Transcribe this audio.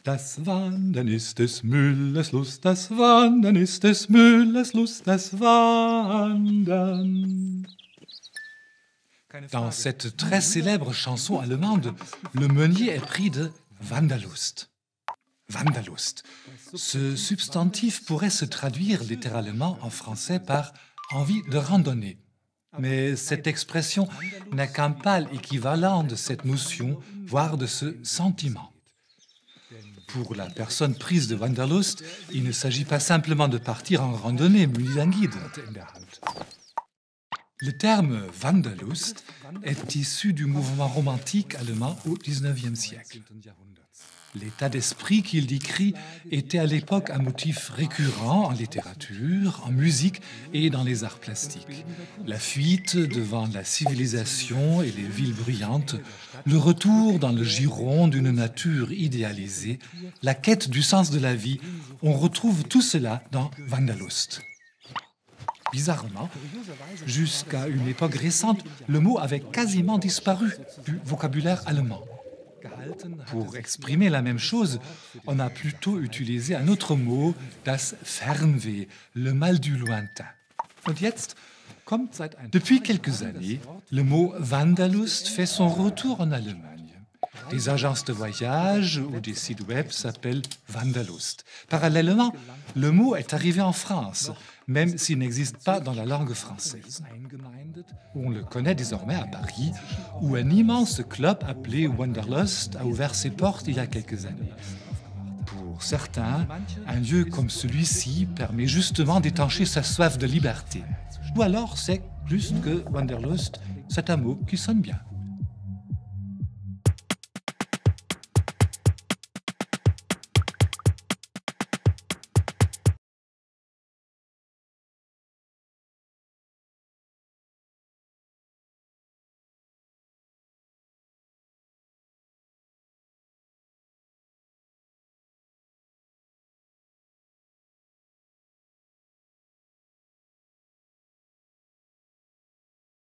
Das Wandern ist des Müllers Lust, das Wandern ist des Müllers Lust, das Wandern. Dans cette très célèbre chanson allemande, le meunier est pris de Wanderlust. Wanderlust. Ce substantif pourrait se traduire littéralement en français par envie de randonner. Mais cette expression n'a qu'un pâle équivalent de cette notion, voire de ce sentiment. Pour la personne prise de Wanderlust, il ne s'agit pas simplement de partir en randonnée muni d'un guide. Le terme Wanderlust est issu du mouvement romantique allemand au XIXe siècle. L'état d'esprit qu'il décrit était à l'époque un motif récurrent en littérature, en musique et dans les arts plastiques. La fuite devant la civilisation et les villes bruyantes, le retour dans le giron d'une nature idéalisée, la quête du sens de la vie, on retrouve tout cela dans Wanderlust. Bizarrement, jusqu'à une époque récente, le mot avait quasiment disparu du vocabulaire allemand. Pour exprimer la même chose, on a plutôt utilisé un autre mot, das Fernweh, le mal du lointain. Und jetzt, depuis quelques années, le mot Wanderlust fait son retour en Allemagne. Des agences de voyage ou des sites web s'appellent Wanderlust. Parallèlement, le mot est arrivé en France, même s'il n'existe pas dans la langue française. On le connaît désormais à Paris, où un immense club appelé Wanderlust a ouvert ses portes il y a quelques années. Pour certains, un lieu comme celui-ci permet justement d'étancher sa soif de liberté. Ou alors c'est plus que Wanderlust, c'est un mot qui sonne bien.